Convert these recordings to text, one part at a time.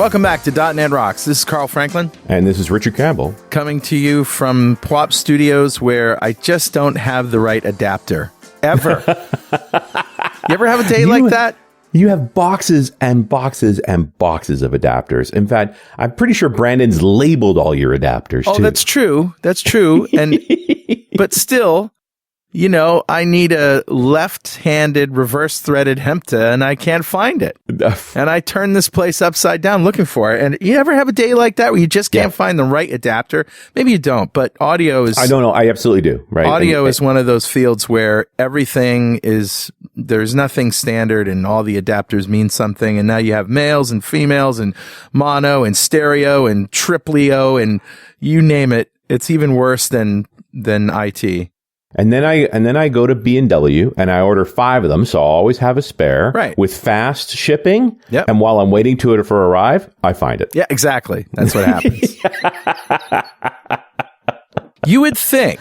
Welcome back to .NET Rocks. This is Carl Franklin. And this is Richard Campbell. Coming to you from PWOP Studios, where I just don't have the right adapter. Ever. You ever have a day like that? You have boxes and boxes and boxes of adapters. In fact, I'm pretty sure Brandon's labeled all your adapters, too. Oh, that's true. That's true. And but still, you know, I need a left-handed reverse-threaded Hempta, and I can't find it. And I turn this place upside down looking for it. And you ever have a day like that where you just can't find the right adapter? Maybe you don't, but audio is... I don't know. I absolutely do. Right? Audio is one of those fields where everything is... There's nothing standard, and all the adapters mean something. And now you have males and females and mono and stereo and triplio and you name it. It's even worse than IT. And then I go to B&W and I order 5 of them, so I'll always have a spare. Right. With fast shipping. Yep. And while I'm waiting to it for arrive, I find it. Yeah, exactly. That's what happens. You would think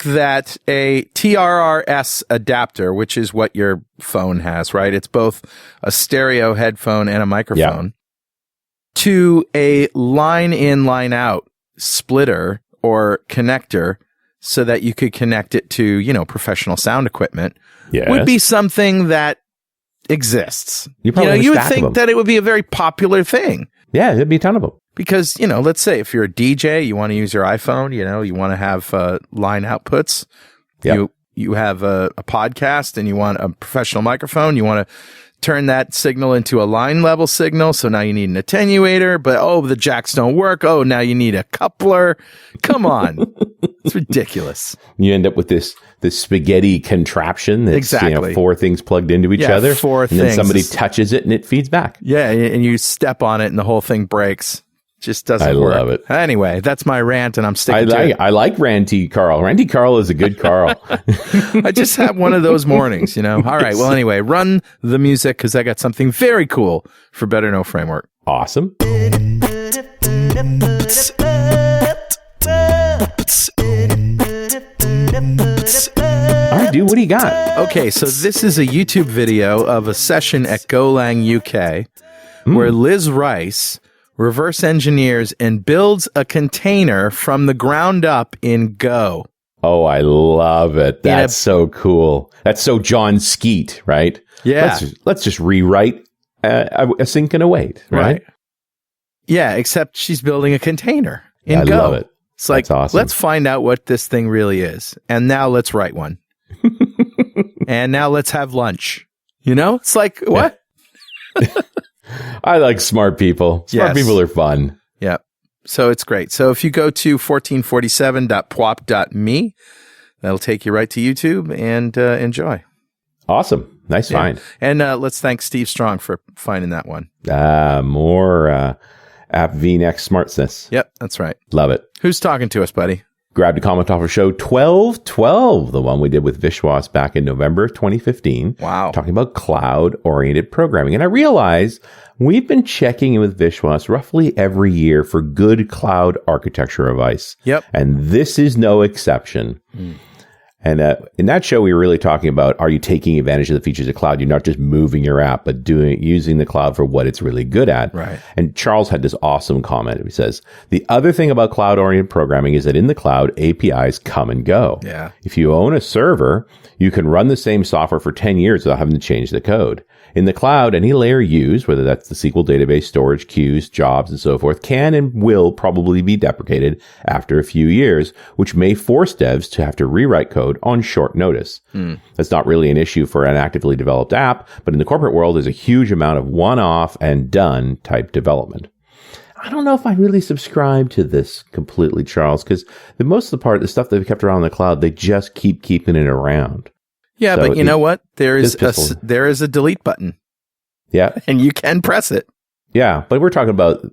that a TRRS adapter, which is what your phone has, right? It's both a stereo headphone and a microphone, to a line in, line out splitter or connector, so that you could connect it to, you know, professional sound equipment, would be something that exists. You would think that it would be a very popular thing. Yeah, it'd be a ton of them. Because, you know, let's say if you're a DJ, you want to use your iPhone, you know, you want to have line outputs. Yep. You have a podcast and you want a professional microphone. You want to turn that signal into a line level signal. So now you need an attenuator, but the jacks don't work. Oh, now you need a coupler. Come on. It's ridiculous. You end up with this spaghetti contraption that's 4 things plugged into each other. 4 things. And then somebody touches it and it feeds back. Yeah, and you step on it and the whole thing breaks. Just doesn't work. I love it. Anyway, that's my rant, and I'm sticking to it. I like Ranty Carl. Ranty Carl is a good Carl. I just have one of those mornings, you know. All right. Well, anyway, run the music because I got something very cool for Better Know Framework. Awesome. All right, dude. What do you got? Okay, so this is a YouTube video of a session at Golang UK where Liz Rice reverse engineers and builds a container from the ground up in Go. Oh, I love it. That's so cool. That's so John Skeet, right? Yeah. Let's just rewrite a sync and await, right? Yeah, except she's building a container in Go. I love it. It's like, that's awesome. Let's find out what this thing really is. And now let's write one. And now let's have lunch. You know? It's like, what? I like smart people. Smart people are fun. Yeah. So it's great. So if you go to 1447.pwop.me, that'll take you right to YouTube and enjoy. Awesome. Nice find. And let's thank Steve Strong for finding that one. More App VNext smartness. Yep, that's right. Love it. Who's talking to us, buddy? Grabbed a comment off our show 1212, the one we did with Vishwas back in November of 2015. Wow. Talking about cloud-oriented programming. And I realize we've been checking in with Vishwas roughly every year for good cloud architecture advice. Yep. And this is no exception. And in that show, we were really talking about, are you taking advantage of the features of cloud? You're not just moving your app, but using the cloud for what it's really good at. Right. And Charles had this awesome comment. He says, the other thing about cloud-oriented programming is that in the cloud, APIs come and go. Yeah. If you own a server, you can run the same software for 10 years without having to change the code. In the cloud, any layer used, whether that's the SQL database, storage, queues, jobs, and so forth, can and will probably be deprecated after a few years, which may force devs to have to rewrite code on short notice. That's not really an issue for an actively developed app, but in the corporate world, there's a huge amount of one-off and done type development. I don't know if I really subscribe to this completely, Charles, because most of the stuff they've kept around in the cloud, they just keep keeping it around. Yeah, so but you know what? There is a delete button. Yeah. And you can press it. Yeah, but we're talking about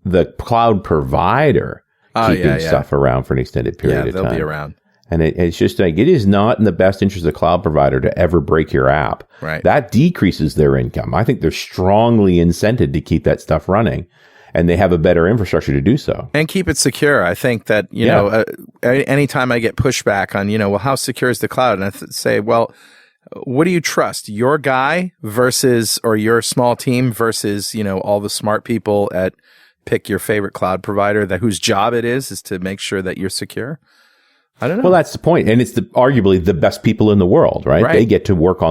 the cloud provider keeping stuff around for an extended period of time. Yeah, they'll be around. And it's just like, it is not in the best interest of the cloud provider to ever break your app. Right. That decreases their income. I think they're strongly incented to keep that stuff running. And they have a better infrastructure to do so. And keep it secure. I think that, anytime I get pushback on, well, how secure is the cloud? And I say, well, what do you trust? Your guy versus, or your small team versus, all the smart people at pick your favorite cloud provider whose job it is to make sure that you're secure? I don't know. Well, that's the point. And it's arguably the best people in the world, right? They get to work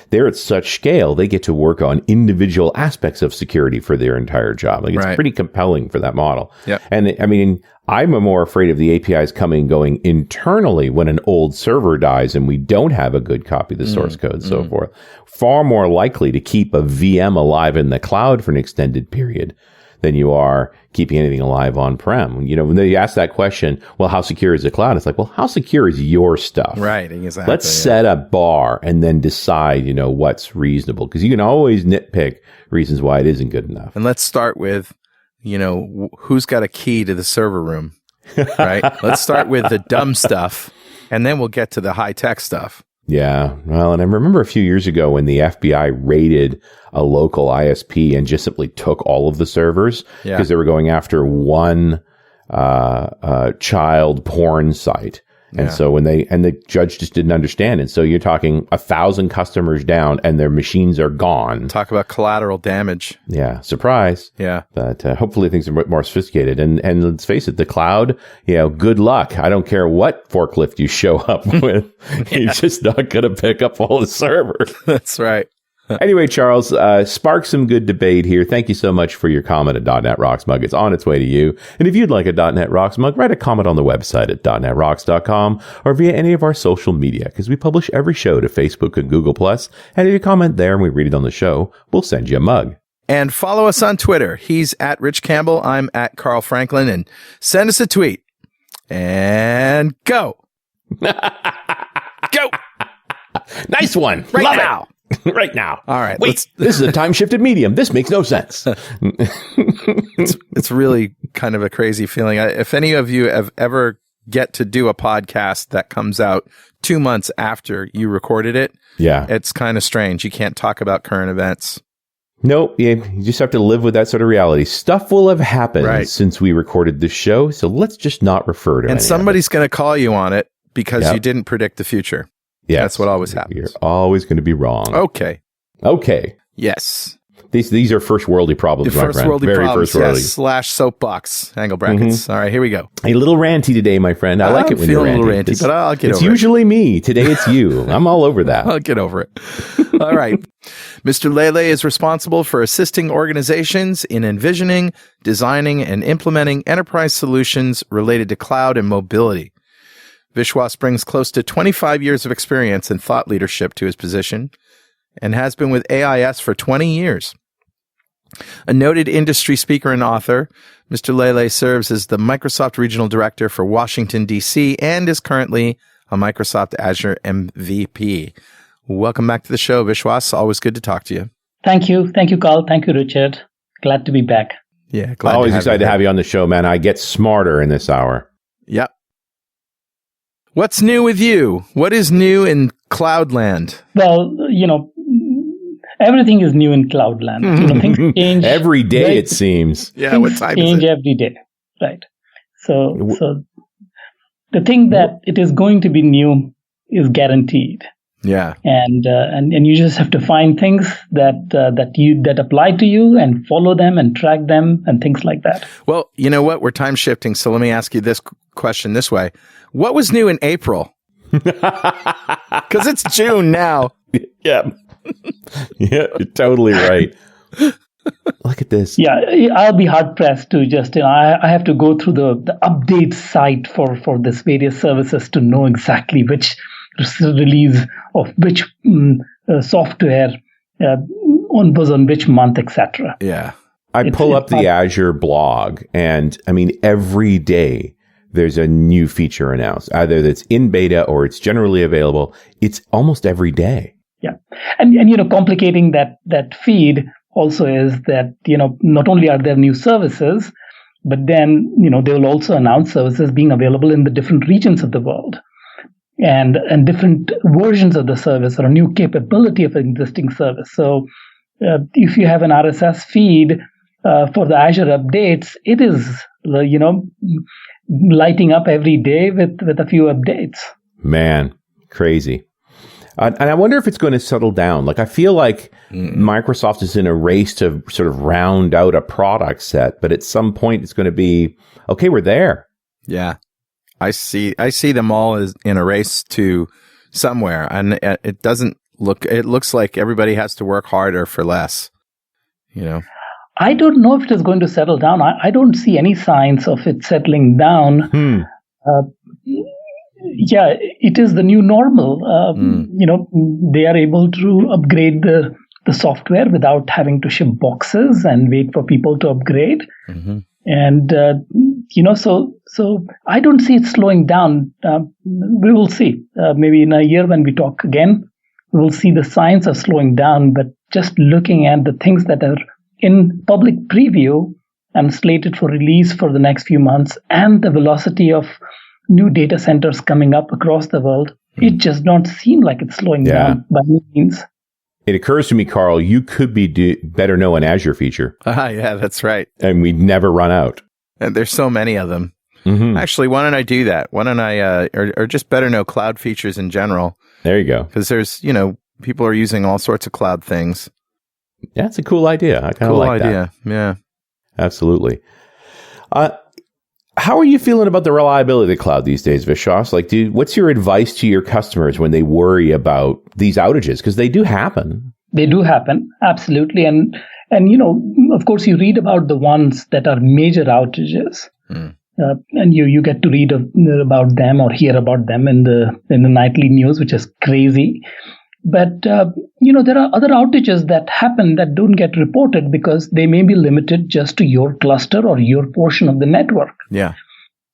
they're at such scale, they get to work on individual aspects of security for their entire job. Like, it's pretty compelling for that model. Yep. And I mean, I'm more afraid of the APIs going internally when an old server dies and we don't have a good copy of the source code and so forth. Far more likely to keep a VM alive in the cloud for an extended period than you are keeping anything alive on-prem. When they ask that question, well, how secure is the cloud? It's like, well, how secure is your stuff? Right, exactly. Let's set a bar and then decide, what's reasonable. Because you can always nitpick reasons why it isn't good enough. And let's start with, who's got a key to the server room, right? Let's start with the dumb stuff, and then we'll get to the high-tech stuff. Yeah. Well, and I remember a few years ago when the FBI raided a local ISP and just simply took all of the servers because they were going after one child porn site. And so the judge just didn't understand. And so you're talking 1,000 customers down and their machines are gone. Talk about collateral damage. Yeah. Surprise. Yeah. But hopefully things are more sophisticated. And let's face it, the cloud, good luck. I don't care what forklift you show up with. You're just not going to pick up all the servers. That's right. Anyway, Charles, spark some good debate here. Thank you so much for your comment at .NET Rocks mug. It's on its way to you. And if you'd like a .NET Rocks mug, write a comment on the website at .NETRocks.com or via any of our social media, because we publish every show to Facebook and Google+. And if you comment there and we read it on the show, we'll send you a mug. And follow us on Twitter. He's at Rich Campbell. I'm at Carl Franklin. And send us a tweet. And go. Go. Nice one. Right Love now. It. Right now. All right. Wait, this is a time-shifted medium. This makes no sense. It's really kind of a crazy feeling. If any of you have ever get to do a podcast that comes out 2 months after you recorded it, it's kind of strange. You can't talk about current events. Nope. You just have to live with that sort of reality. Stuff will have happened since we recorded this show, so let's just not refer to it. And somebody's going to call you on it because you didn't predict the future. Yeah, that's what always happens. You're always going to be wrong. Okay. Yes. These are first worldly problems, my friend. First worldly Very problems. first worldly. Yes. / soapbox angle brackets. All right, here we go. A little ranty today, my friend. I like it when you're ranty. A little ranty, but I'll get over it. It's usually me. Today it's you. I'm all over that. I'll get over it. All right. Mr. Lele is responsible for assisting organizations in envisioning, designing, and implementing enterprise solutions related to cloud and mobility. Vishwas brings close to 25 years of experience in thought leadership to his position and has been with AIS for 20 years. A noted industry speaker and author, Mr. Lele serves as the Microsoft Regional Director for Washington, D.C., and is currently a Microsoft Azure MVP. Welcome back to the show, Vishwas. Always good to talk to you. Thank you. Thank you, Carl. Thank you, Richard. Glad to be back. Yeah, glad always excited to have you on the show, man. I get smarter in this hour. Yep. What's new with you? What is new in Cloudland? Well, everything is new in Cloudland. Things change every day, it seems. Yeah, what time is it? Change every day, right? So the thing that it is going to be new is guaranteed. Yeah, and you just have to find things that apply to you and follow them and track them and things like that. Well, you know what? We're time shifting, so let me ask you this question this way: what was new in April? Because it's June now. Yeah, yeah, you're totally right. Look at this. Yeah, I'll be hard pressed to just. I have to go through the update site for this various services to know exactly which release of which software was on which month, etc. Yeah. I pull up the Azure blog, and I mean, every day there's a new feature announced, either that's in beta or it's generally available. It's almost every day. Yeah. And complicating that feed also is that, not only are there new services, but then, they will also announce services being available in the different regions of the world. And different versions of the service or a new capability of an existing service. So if you have an RSS feed for the Azure updates, it is, lighting up every day with a few updates. Man, crazy. And I wonder if it's going to settle down. Like, I feel like Microsoft is in a race to sort of round out a product set, but at some point it's going to be, okay, we're there. Yeah. I see them all as in a race to somewhere, and it looks like everybody has to work harder for less, I don't know if it is going to settle down. I don't see any signs of it settling down. Yeah, it is the new normal. They are able to upgrade the software without having to ship boxes and wait for people to upgrade. Mm-hmm. And, so I don't see it slowing down. We will see. Maybe in a year when we talk again, we will see the signs of slowing down. But just looking at the things that are in public preview and slated for release for the next few months, and the velocity of new data centers coming up across the world, it just not seem like it's slowing down by any means. It occurs to me, Carl, you could be better know an Azure feature. Yeah, that's right. And we'd never run out. And there's so many of them. Mm-hmm. Actually, why don't I do that? Why don't I, or just better know cloud features in general? There you go. Because there's, people are using all sorts of cloud things. Yeah, it's a cool idea. I kind of like that. Cool idea, yeah. Absolutely. How are you feeling about the reliability of the cloud these days, Vishwas? Like, what's your advice to your customers when they worry about these outages? Because they do happen. They do happen, absolutely. And of course, you read about the ones that are major outages. And you get to read about them or hear about them in the nightly news, which is crazy. But, there are other outages that happen that don't get reported because they may be limited just to your cluster or your portion of the network. Yeah.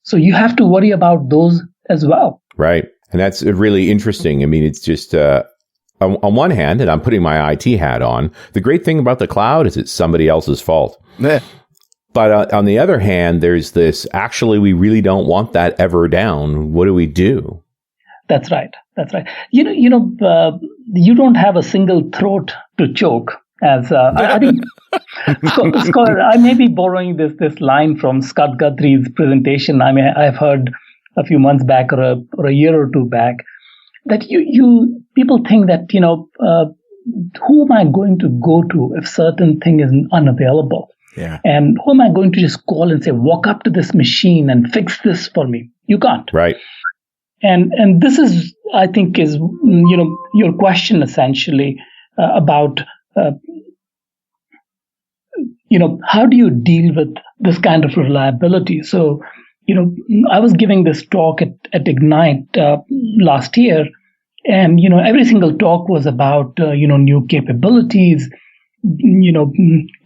So you have to worry about those as well. Right. And that's really interesting. I mean, it's just, on one hand, and I'm putting my IT hat on, the great thing about the cloud is it's somebody else's fault. But on the other hand, there's this, actually, we really don't want that ever down. What do we do? That's right. You don't have a single throat to choke. As I think, Scott, I may be borrowing this line from Scott Guthrie's presentation. I mean, I've heard a few months back or a year or two back that people think that who am I going to go to if certain thing is unavailable? Yeah. And who am I going to just call and say, walk up to this machine and fix this for me? You can't. Right. And this is, I think, is your question essentially about how do you deal with this kind of reliability? So I was giving this talk at Ignite last year, and every single talk was about new capabilities,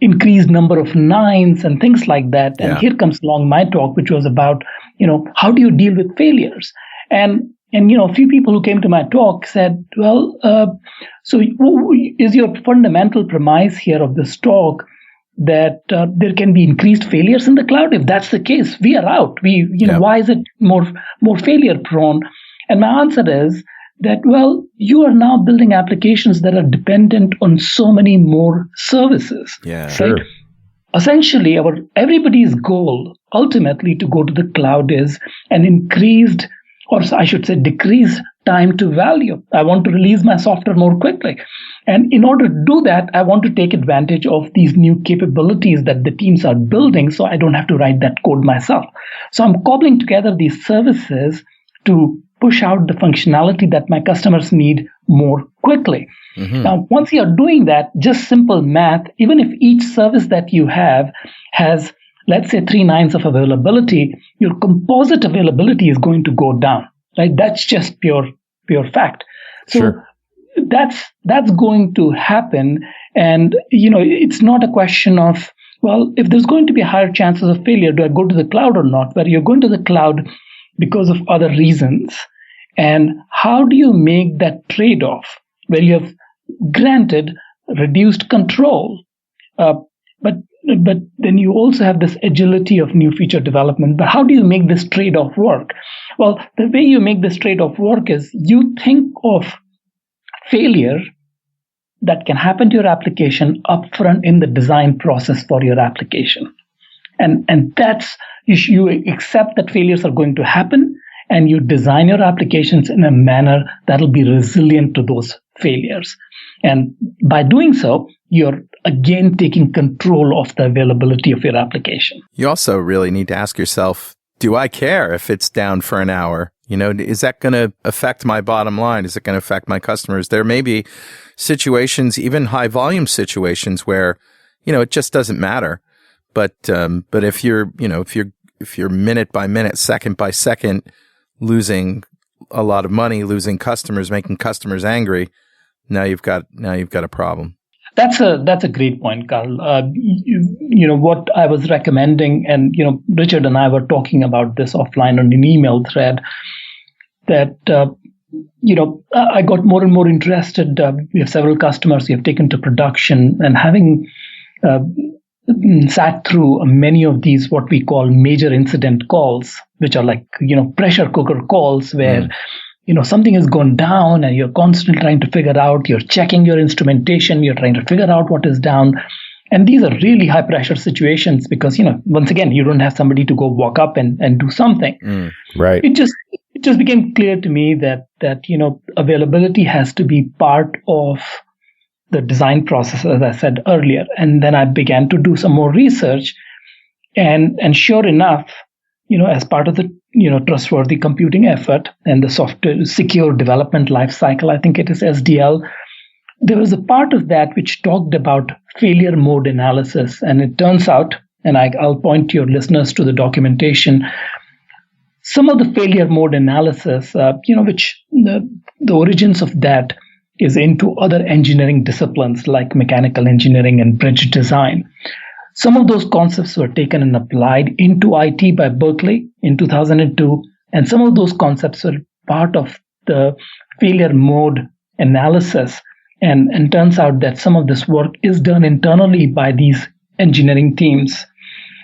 increased number of nines and things like that. And here comes along my talk, which was about how do you deal with failures? And a few people who came to my talk said, well, so is your fundamental premise here of this talk that there can be increased failures in the cloud? If that's the case, we are out. Why is it more failure prone? And my answer is that, well, you are now building applications that are dependent on so many more services. Yeah, right? Sure. Essentially, everybody's goal ultimately to go to the cloud is an increased, or I should say decreased time to value. I want to release my software more quickly. And in order to do that, I want to take advantage of these new capabilities that the teams are building so I don't have to write that code myself. So I'm cobbling together these services to push out the functionality that my customers need more quickly. Mm-hmm. Now, once you're doing that, just simple math, even if each service that you have has, let's say, 3 nines of availability, your composite availability is going to go down, right? That's just pure fact. So sure. that's going to happen. And, it's not a question of, well, if there's going to be higher chances of failure, do I go to the cloud or not? Where you're going to the cloud because of other reasons. And how do you make that trade-off where you have granted reduced control, but then you also have this agility of new feature development. But how do you make this trade-off work? Well, the way you make this trade-off work is you think of failure that can happen to your application upfront in the design process for your application. And that's, you accept that failures are going to happen, and you design your applications in a manner that'll be resilient to those failures. And by doing so, you're again taking control of the availability of your application. You also really need to ask yourself, do I care if it's down for an hour? Is that going to affect my bottom line? Is it going to affect my customers? There may be situations, even high volume situations where, it just doesn't matter. But if you're minute by minute, second by second, losing a lot of money, losing customers, making customers angry, now you've got a problem. That's a great point, Carl. What I was recommending, and Richard and I were talking about this offline on an email thread, that I got more and more interested. We have several customers we have taken to production, and having sat through many of these what we call major incident calls, which are like pressure cooker calls where something has gone down and you're constantly trying to figure out, you're checking your instrumentation, you're trying to figure out what is down. And these are really high pressure situations because, once again, you don't have somebody to go walk up and do something. Right. It just became clear to me that availability has to be part of the design process, as I said earlier. And then I began to do some more research. And sure enough, as part of the trustworthy computing effort and the software secure development lifecycle, I think it is SDL, there was a part of that which talked about failure mode analysis. And it turns out, and I'll point your listeners to the documentation, some of the failure mode analysis, which the origins of that is into other engineering disciplines like mechanical engineering and bridge design. Some of those concepts were taken and applied into IT by Berkeley in 2002, and some of those concepts were part of the failure mode analysis. And turns out that some of this work is done internally by these engineering teams.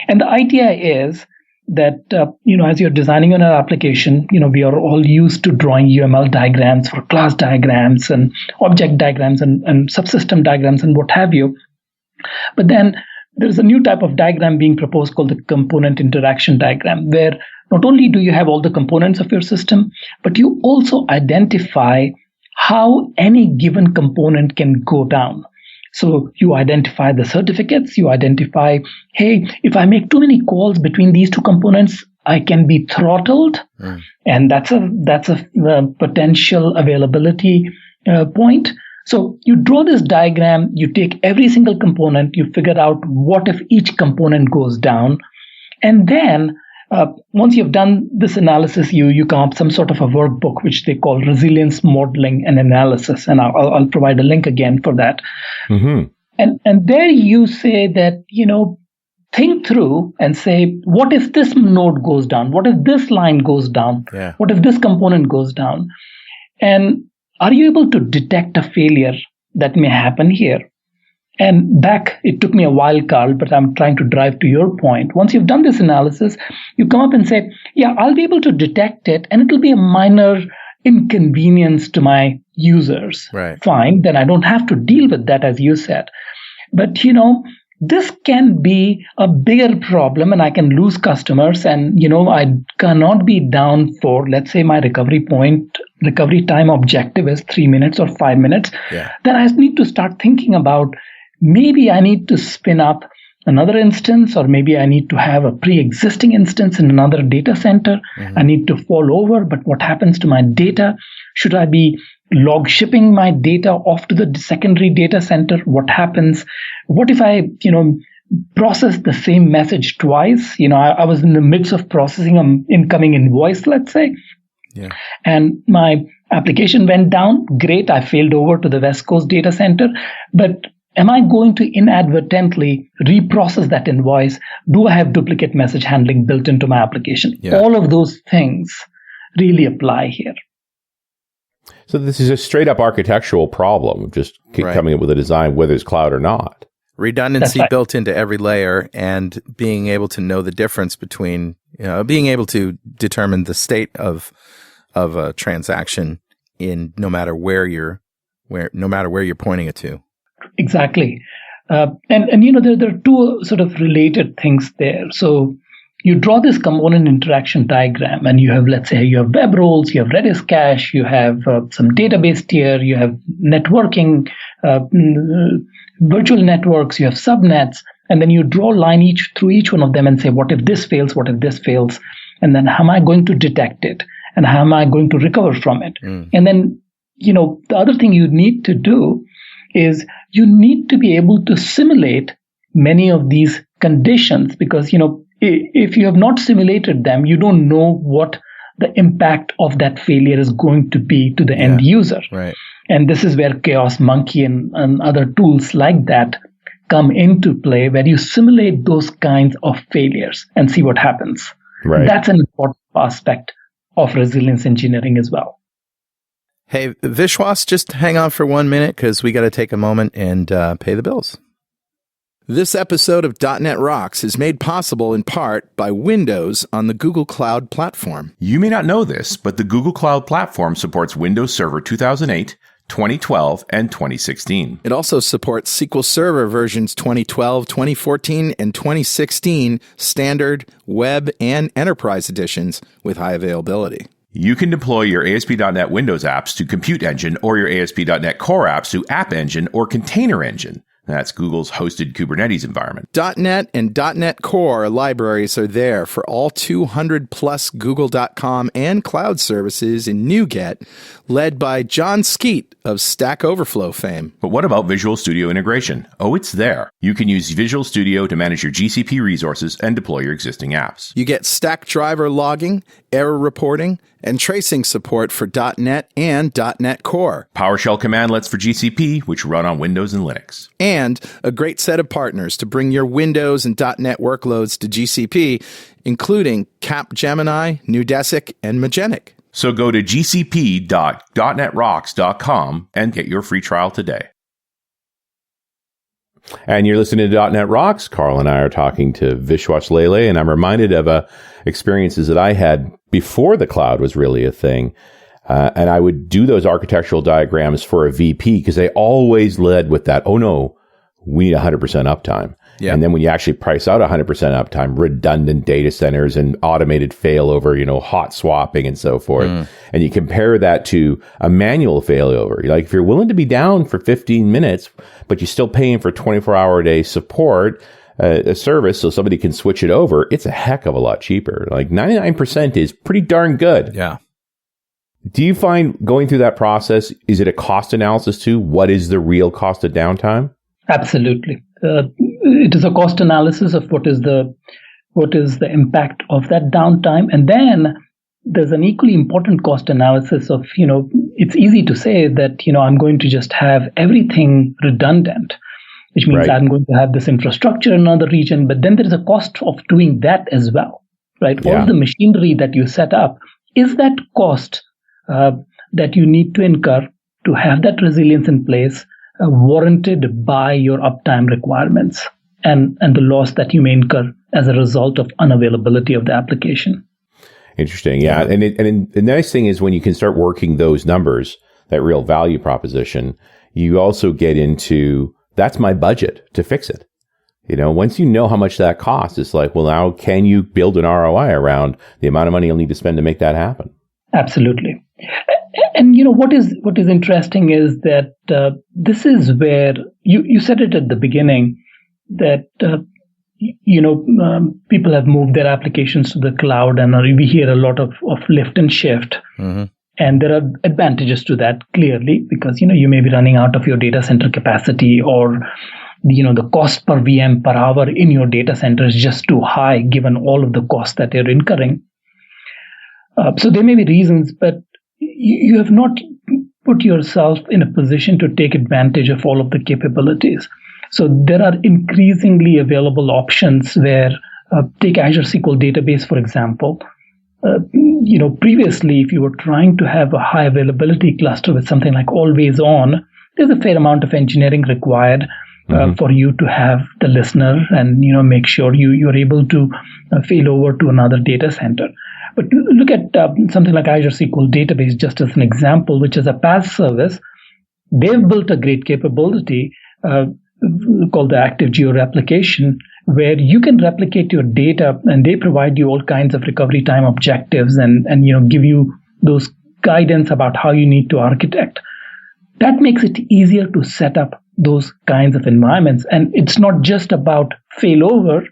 And the idea is that, as you're designing an application, we are all used to drawing UML diagrams for class diagrams and object diagrams and subsystem diagrams and what have you. But then there's a new type of diagram being proposed called the component interaction diagram, where not only do you have all the components of your system, but you also identify how any given component can go down. So you identify the certificates, you identify, hey, if I make too many calls between these two components, I can be throttled. And that's a potential availability point. So you draw this diagram, you take every single component, you figure out what if each component goes down. And then once you've done this analysis, you come up some sort of a workbook, which they call resilience modeling and analysis. And I'll provide a link again for that. Mm-hmm. And there you say that, think through and say, what if this node goes down? What if this line goes down? Yeah. What if this component goes down? And are you able to detect a failure that may happen here? And it took me a while, Carl, but I'm trying to drive to your point. Once you've done this analysis, you come up and say, yeah, I'll be able to detect it, and it'll be a minor inconvenience to my users. Right. Fine, then I don't have to deal with that, as you said. But, this can be a bigger problem, and I can lose customers, and, I cannot be down for, let's say, my recovery time objective is 3 minutes or 5 minutes. Yeah. Then I need to start thinking about, maybe I need to spin up another instance, or maybe I need to have a pre-existing instance in another data center. Mm-hmm. I need to fall over, but what happens to my data? Should I be log shipping my data off to the secondary data center? What happens? What if I, process the same message twice? I was in the midst of processing an incoming invoice, let's say. Yeah. And my application went down. Great. I failed over to the West Coast data center. But am I going to inadvertently reprocess that invoice? Do I have duplicate message handling built into my application? Yeah. All of those things really apply here. So this is a straight up architectural problem of just coming up with a design, whether it's cloud or not. Redundancy built into every layer, and being able to know the difference between, being able to determine the state of a transaction in no matter where you're pointing it to. Exactly. And there are two sort of related things there. So, you draw this component interaction diagram, and you have, let's say, you have web roles, you have Redis cache, you have some database tier, you have networking, virtual networks, you have subnets, and then you draw a line through each one of them and say, what if this fails? What if this fails? And then how am I going to detect it? And how am I going to recover from it? And then, the other thing you need to do is you need to be able to simulate many of these conditions, because, if you have not simulated them, you don't know what the impact of that failure is going to be to the end user. Right. And this is where Chaos Monkey and other tools like that come into play, where you simulate those kinds of failures and see what happens. Right. That's an important aspect of resilience engineering as well. Hey, Vishwas, just hang on for 1 minute because we got to take a moment and pay the bills. This episode of .NET Rocks is made possible in part by Windows on the Google Cloud Platform. You may not know this, but the Google Cloud Platform supports Windows Server 2008, 2012, and 2016. It also supports SQL Server versions 2012, 2014, and 2016 standard, web, and enterprise editions with high availability. You can deploy your ASP.NET Windows apps to Compute Engine or your ASP.NET Core apps to App Engine or Container Engine. That's Google's hosted Kubernetes environment. .NET and .NET Core libraries are there for all 200 plus Google.com and cloud services in NuGet, led by John Skeet of Stack Overflow fame. But what about Visual Studio integration? Oh, it's there. You can use Visual Studio to manage your GCP resources and deploy your existing apps. You get stack driver logging, error reporting, and tracing support for .NET and .NET Core. PowerShell commandlets for GCP, which run on Windows and Linux. And a great set of partners to bring your Windows and .NET workloads to GCP, including Capgemini, Nudesic, and Magenic. So go to gcp.netrocks.com and get your free trial today. And you're listening to .NET Rocks. Carl and I are talking to Vishwas Lele, and I'm reminded of experiences that I had before the cloud was really a thing. And I would do those architectural diagrams for a VP because they always led with that, oh no, we need 100% uptime. Yeah. And then when you actually price out 100% uptime, redundant data centers and automated failover, hot swapping and so forth. And you compare that to a manual failover. Like if you're willing to be down for 15 minutes, but you're still paying for 24-hour-a-day support, a service so somebody can switch it over, it's a heck of a lot cheaper. Like 99% is pretty darn good. Yeah. Do you find going through that process, is it a cost analysis too? What is the real cost of downtime? Absolutely. It is a cost analysis of what is the impact of that downtime. And then there's an equally important cost analysis of, it's easy to say that, I'm going to just have everything redundant, which means I'm going to have this infrastructure in another region. But then there is a cost of doing that as well, right? Yeah. All the machinery that you set up, is that cost that you need to incur to have that resilience in place warranted by your uptime requirements and the loss that you may incur as a result of unavailability of the application. Interesting. Yeah. And the nice thing is when you can start working those numbers, that real value proposition, you also get into, that's my budget to fix it. Once you know how much that costs, it's like, well, now can you build an ROI around the amount of money you'll need to spend to make that happen? Absolutely. And what is interesting is that this is where you said it at the beginning that people have moved their applications to the cloud, and we hear a lot of lift and shift. Mm-hmm. And there are advantages to that clearly because you may be running out of your data center capacity, or the cost per VM per hour in your data center is just too high given all of the costs that you're incurring. So there may be reasons, but you have not put yourself in a position to take advantage of all of the capabilities. So there are increasingly available options where, take Azure SQL Database, for example. Previously, if you were trying to have a high availability cluster with something like always on, there's a fair amount of engineering required for you to have the listener and, make sure you're able to fail over to another data center. But look at something like Azure SQL Database, just as an example, which is a PaaS service. They've built a great capability called the active geo-replication, where you can replicate your data, and they provide you all kinds of recovery time objectives and give you those guidance about how you need to architect. That makes it easier to set up those kinds of environments. And it's not just about failover.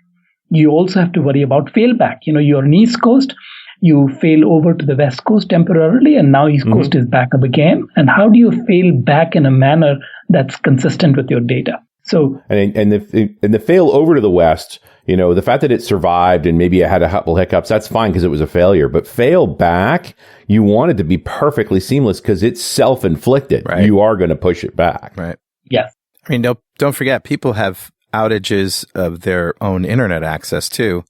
You also have to worry about failback. You're on East Coast, you fail over to the West Coast temporarily, and now East Coast is back up again. And how do you fail back in a manner that's consistent with your data? So and the fail over to the West, the fact that it survived and maybe it had a couple hiccups, that's fine because it was a failure. But fail back, you want it to be perfectly seamless because it's self-inflicted. Right. You are going to push it back. Right. Yes. I mean, don't forget, people have outages of their own internet access too.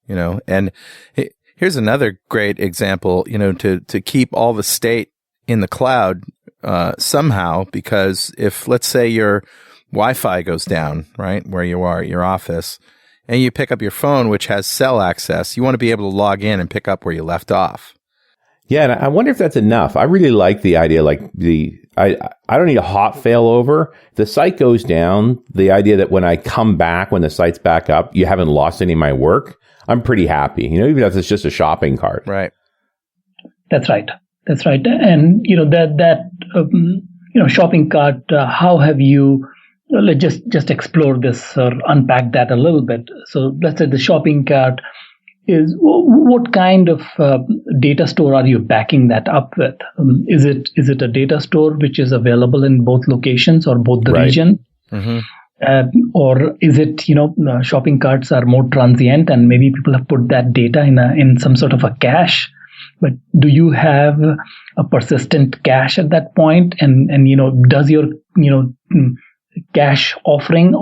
And here's another great example. To keep all the state in the cloud somehow, because if, let's say, your Wi-Fi goes down, right, where you are at your office, and you pick up your phone, which has cell access, you want to be able to log in and pick up where you left off. Yeah, and I wonder if that's enough. I really like the idea, I don't need a hot failover. The site goes down, the idea that when I come back, when the site's back up, you haven't lost any of my work, I'm pretty happy, even if it's just a shopping cart. Right. That's right. And, shopping cart, how have you... Let's just explore this or unpack that a little bit. So let's say the shopping cart is, what kind of data store are you backing that up with? Is it a data store which is available in both locations or both the region? Mm-hmm. Or is it, shopping carts are more transient and maybe people have put that data in some sort of a cache? But do you have a persistent cache at that point? And does your, cache offering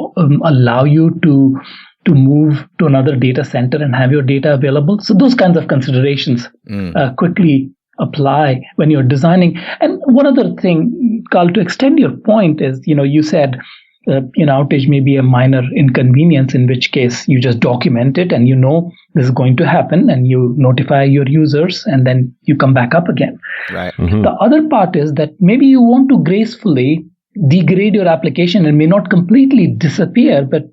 allow you to move to another data center and have your data available? So those kinds of considerations quickly apply when you're designing. And one other thing, Carl, to extend your point is, you said outage may be a minor inconvenience, in which case you just document it and this is going to happen and you notify your users and then you come back up again. Right. Mm-hmm. The other part is that maybe you want to gracefully degrade your application and may not completely disappear, but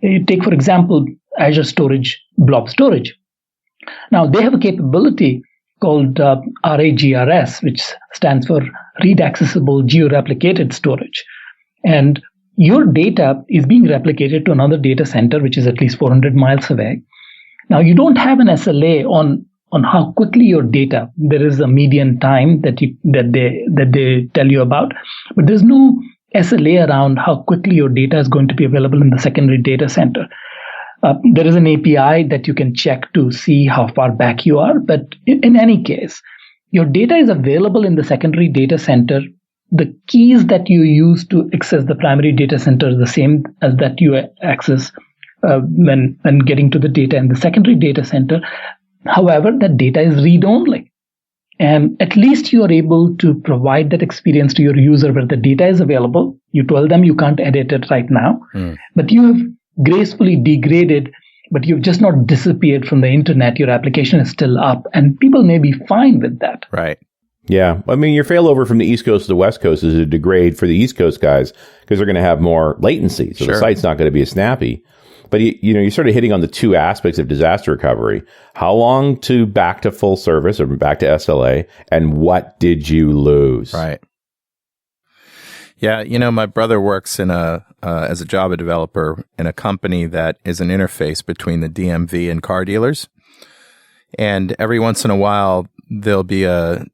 you take, for example, Azure Storage, Blob Storage. Now, they have a capability called RAGRS, which stands for Read Accessible Geo-Replicated Storage. And your data is being replicated to another data center, which is at least 400 miles away. Now, you don't have an SLA on how quickly your data, there is a median time that they tell you about, but there's no SLA around how quickly your data is going to be available in the secondary data center. There is an API that you can check to see how far back you are, but in any case, your data is available in the secondary data center. The keys that you use to access the primary data center is the same as that you access when getting to the data in the secondary data center. However, that data is read-only. And at least you are able to provide that experience to your user where the data is available. You tell them you can't edit it right now, but you have gracefully degraded, but you've just not disappeared from the internet. Your application is still up, and people may be fine with that. Right. Yeah. I mean, your failover from the East Coast to the West Coast is a degrade for the East Coast guys because they're going to have more latency. So the site's not going to be as snappy. But you're sort of hitting on the two aspects of disaster recovery. How long to back to full service or back to SLA, and what did you lose? Right. Yeah, my brother works in as a Java developer in a company that is an interface between the DMV and car dealers. And every once in a while, there'll be a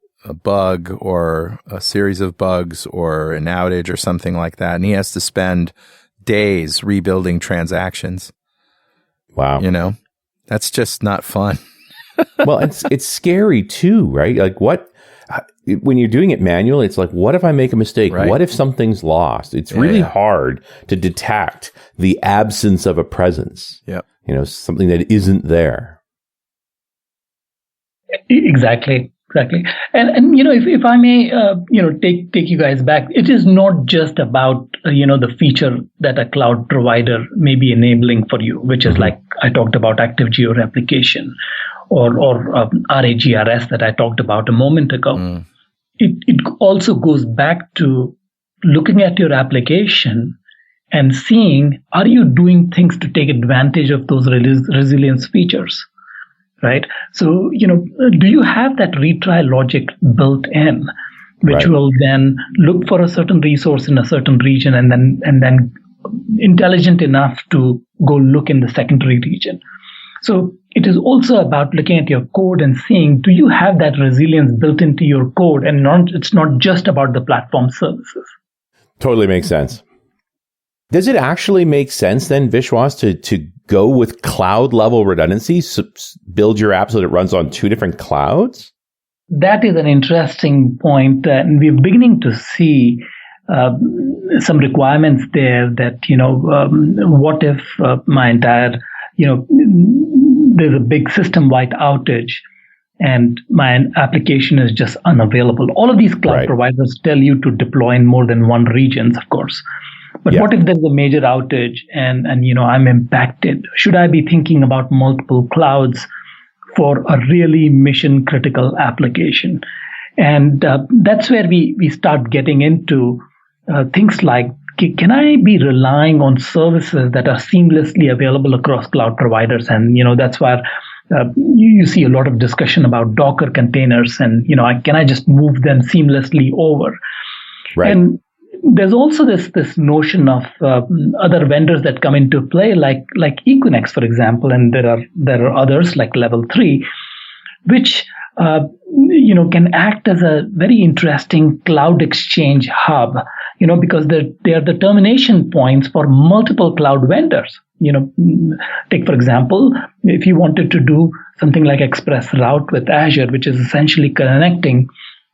bug or a series of bugs or an outage or something like that. And he has to spend days rebuilding transactions. Wow. That's just not fun. Well, it's scary too, right? Like when you're doing it manually, it's like, what if I make a mistake? Right. What if something's lost? It's really hard to detect the absence of a presence. Yep. Something that isn't there. Exactly. And if I may, take you guys back, it is not just about, the feature that a cloud provider may be enabling for you, which is like I talked about active geo-replication or RAGRS that I talked about a moment ago. It also goes back to looking at your application and seeing, are you doing things to take advantage of those resilience features, right? So, do you have that retry logic built in, which will then look for a certain resource in a certain region and then intelligent enough to go look in the secondary region? So it is also about looking at your code and seeing, do you have that resilience built into your code? And it's not just about the platform services. Totally makes sense. Does it actually make sense then, Vishwas, to go with cloud level redundancy, build your app so that it runs on two different clouds? That is an interesting point. And we're beginning to see some requirements there that, what if my entire, there's a big system-wide outage and my application is just unavailable. All of these cloud providers tell you to deploy in more than one region, of course. But what if there's a major outage and I'm impacted? Should I be thinking about multiple clouds for a really mission critical application? And that's where we start getting into things like, can I be relying on services that are seamlessly available across cloud providers? And, that's where you see a lot of discussion about Docker containers and, can I just move them seamlessly over? Right. And there's also this notion of other vendors that come into play, like Equinix, for example, and there are others like Level 3, which can act as a very interesting cloud exchange hub, because they are the termination points for multiple cloud vendors. Take for example, if you wanted to do something like Express Route with Azure, which is essentially connecting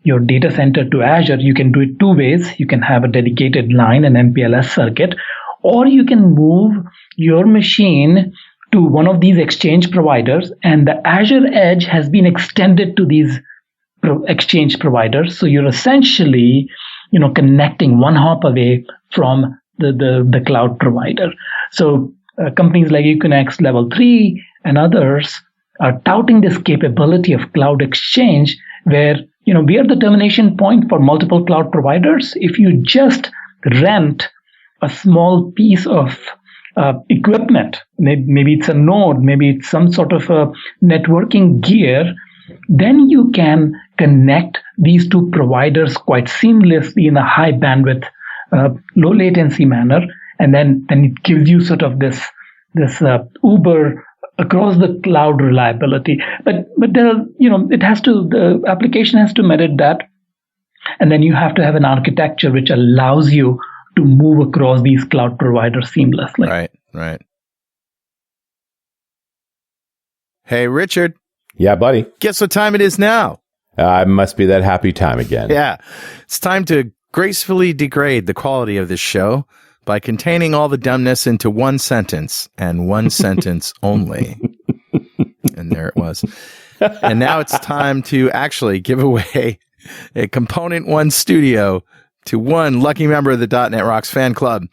your data center to Azure, you can do it two ways. You can have a dedicated line, an MPLS circuit, or you can move your machine to one of these exchange providers, and the Azure Edge has been extended to these exchange providers. So you're essentially, connecting one hop away from the cloud provider. So companies like Equinix, Level 3, and others are touting this capability of cloud exchange where we are the termination point for multiple cloud providers. If you just rent a small piece of equipment, maybe it's a node, maybe it's some sort of a networking gear, then you can connect these two providers quite seamlessly in a high bandwidth, low latency manner, and then it gives you sort of this Uber across the cloud reliability. But there are, the application has to merit that. And then you have to have an architecture which allows you to move across these cloud providers seamlessly. Right. Hey, Richard. Yeah, buddy. Guess what time it is now? It must be that happy time again. Yeah. It's time to gracefully degrade the quality of this show by containing all the dumbness into one sentence and one sentence only. And there it was. And now it's time to actually give away a Component One studio to one lucky member of the .NET Rocks fan club.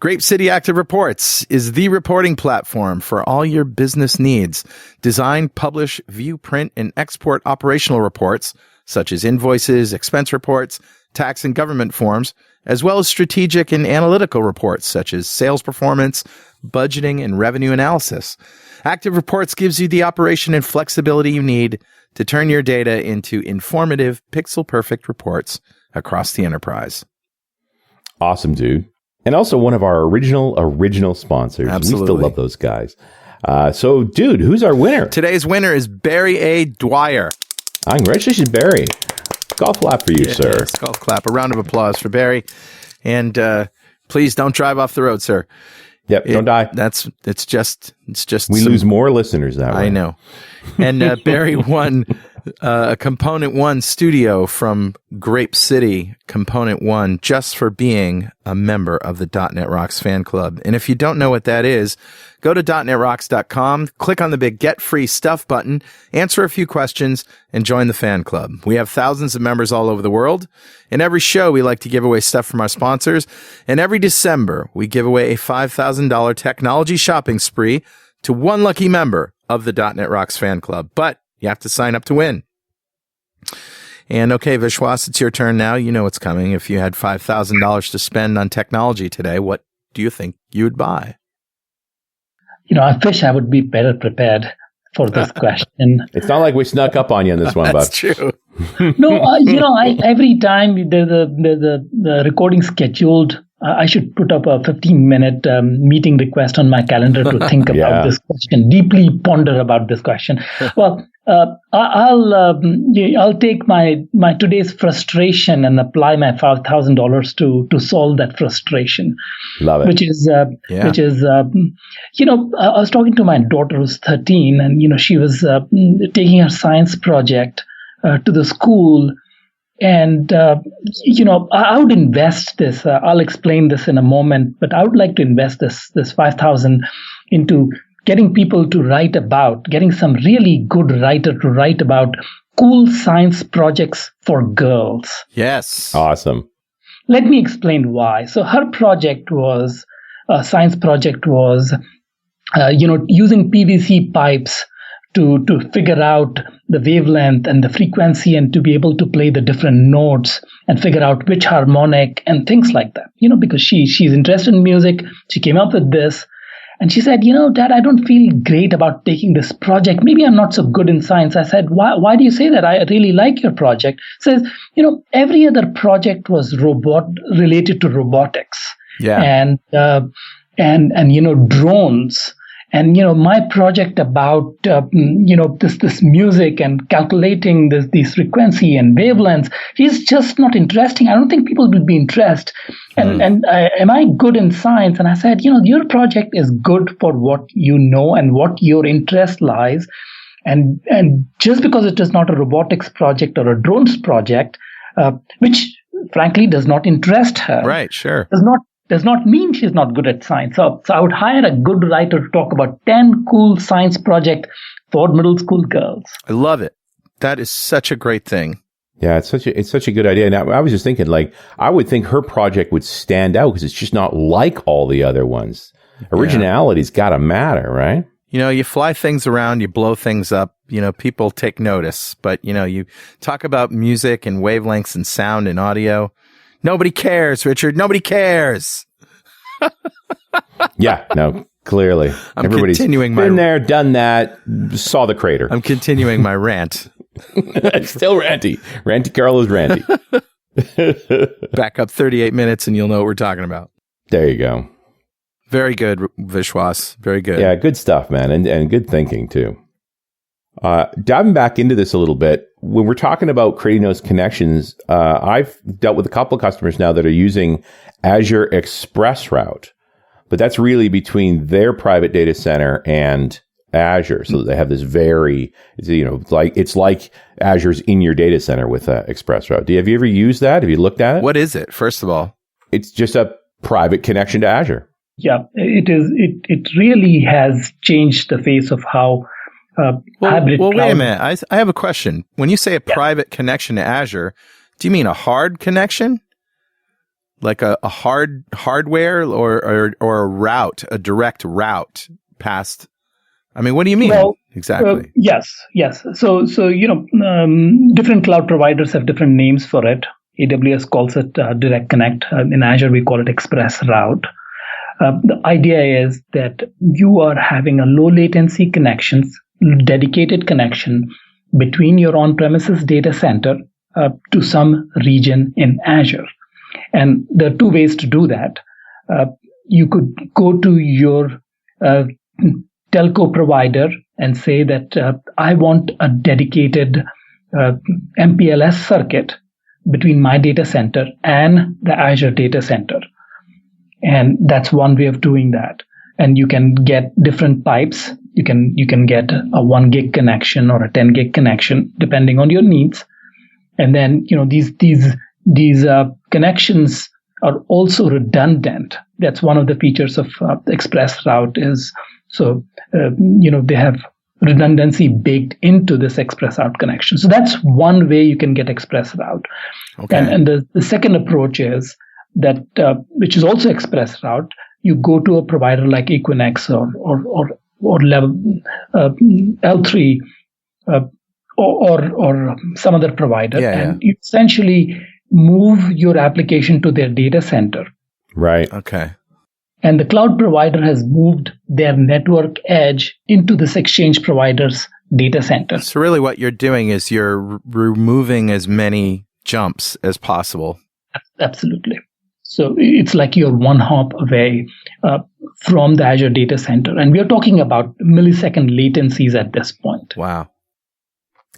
Grape City Active Reports is the reporting platform for all your business needs. Design, publish, view, print, and export operational reports, such as invoices, expense reports, tax and government forms, as well as strategic and analytical reports, such as sales performance, budgeting, and revenue analysis. Active Reports gives you the operation and flexibility you need to turn your data into informative, pixel-perfect reports across the enterprise. Awesome, dude. And also one of our original sponsors. Absolutely. We still love those guys. So, dude, who's our winner? Today's winner is Barry A. Dwyer. Congratulations, Barry. Golf clap for you, sir. Golf clap. A round of applause for Barry. And please don't drive off the road, sir. Yep, don't die. It's just we lose more listeners that way. I know. And Barry won a Component One studio from Grape City, Component One, just for being a member of the .NET Rocks fan club. And if you don't know what that is, go to .NETRocks.com, click on the big Get Free Stuff button, answer a few questions, and join the fan club. We have thousands of members all over the world. In every show, we like to give away stuff from our sponsors. And every December, we give away a $5,000 technology shopping spree to one lucky member of the .NET Rocks fan club. But you have to sign up to win. And okay, Vishwas, it's your turn now. You know what's coming. If you had $5,000 to spend on technology today, what do you think you would buy? I wish I would be better prepared for this question. It's not like we snuck up on you on this one, That's Buck. true. No, every time the recording scheduled, I should put up a 15-minute meeting request on my calendar to think about this question, deeply ponder about this question. Well, I'll take my today's frustration and apply my $5,000 to solve that frustration. Love it. Which is I was talking to my daughter who's 13, and she was taking her science project to the school. And, I would invest this. I'll explain this in a moment, but I would like to invest this $5,000 into getting people to getting some really good writer to write about cool science projects for girls. Yes. Awesome. Let me explain why. So her science project was, using PVC pipes to figure out the wavelength and the frequency and to be able to play the different notes and figure out which harmonic and things like that. Because she's interested in music. She came up with this and she said, Dad, I don't feel great about taking this project. Maybe I'm not so good in science. I said, why do you say that? I really like your project. Says, every other project was related to robotics. Yeah. And drones. And, my project about, this music and calculating these frequency and wavelengths is just not interesting. I don't think people will be interested. And am I good in science? And I said, your project is good for what you know and what your interest lies. And just because it is not a robotics project or a drones project, which frankly does not interest her. Right, sure. Does not mean she's not good at science. So I would hire a good writer to talk about 10 cool science projects for middle school girls. I love it. That is such a great thing. Yeah, it's such a good idea. Now, I was just thinking, I would think her project would stand out because it's just not like all the other ones. Originality's got to matter, right? You fly things around, you blow things up, people take notice. But, you talk about music and wavelengths and sound and audio. Nobody cares, Richard. Nobody cares. Yeah, no, clearly. Everybody's been there, done that, saw the crater. I'm continuing my rant. Still ranty. Ranty Carlos ranty. Back up 38 minutes and you'll know what we're talking about. There you go. Very good, Vishwas. Very good. Yeah, good stuff, man. And good thinking, too. Diving back into this a little bit, when we're talking about creating those connections, I've dealt with a couple of customers now that are using Azure Express Route, but that's really between their private data center and Azure. So they have this it's like Azure's in your data center with Express Route. Have you ever used that? Have you looked at it? What is it, first of all? It's just a private connection to Azure. Yeah, it is. It really has changed the face of how hybrid well, cloud. wait a minute. I have a question. When you say a private connection to Azure, do you mean a hard connection? Like a hardware or a route, a direct route past? I mean, what do you mean exactly? Yes. So different cloud providers have different names for it. AWS calls it Direct Connect. In Azure, we call it Express Route. The idea is that you are having a low latency connections, dedicated connection between your on-premises data center to some region in Azure. And there are two ways to do that. You could go to your telco provider and say that I want a dedicated MPLS circuit between my data center and the Azure data center. And that's one way of doing that. And you can get different pipes. You can get a 1 gig connection or a 10 gig connection, depending on your needs. And then, these connections are also redundant. That's one of the features of Express Route is, they have redundancy baked into this Express Route connection. So that's one way you can get Express Route. Okay. And the second approach is that, which is also Express Route, you go to a provider like Equinix or level L3 or some other provider, and you essentially move your application to their data center. Right. Okay. And the cloud provider has moved their network edge into this exchange provider's data center. So really what you're doing is you're removing as many jumps as possible. Absolutely. So it's like you're one hop away from the Azure data center. And we are talking about millisecond latencies at this point. Wow.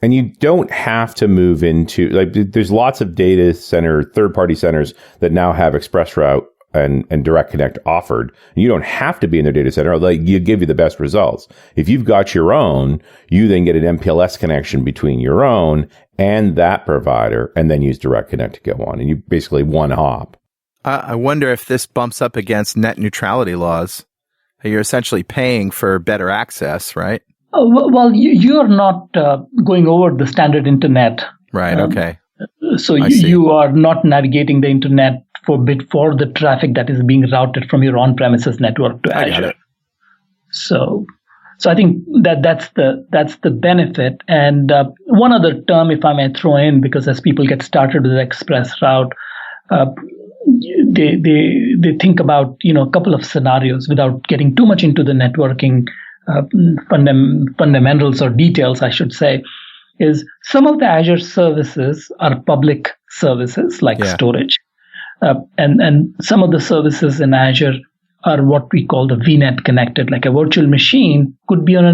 And you don't have to move into, like, there's lots of data center, third-party centers that now have ExpressRoute and Direct Connect offered. You don't have to be in their data center. Like, you give you the best results. If you've got your own, you then get an MPLS connection between your own and that provider, and then use Direct Connect to go on. And you basically one hop. I wonder if this bumps up against net neutrality laws. You're essentially paying for better access, right? Well, you're not going over the standard internet. Right, okay. So you are not navigating the internet for the traffic that is being routed from your on-premises network to Azure. So I think that's the benefit. And one other term, if I may throw in, because as people get started with ExpressRoute, they think about a couple of scenarios without getting too much into the networking fundamentals or details, I should say. Is some of the Azure services are public services like storage, and some of the services in Azure are what we call the VNet connected, like a virtual machine could be on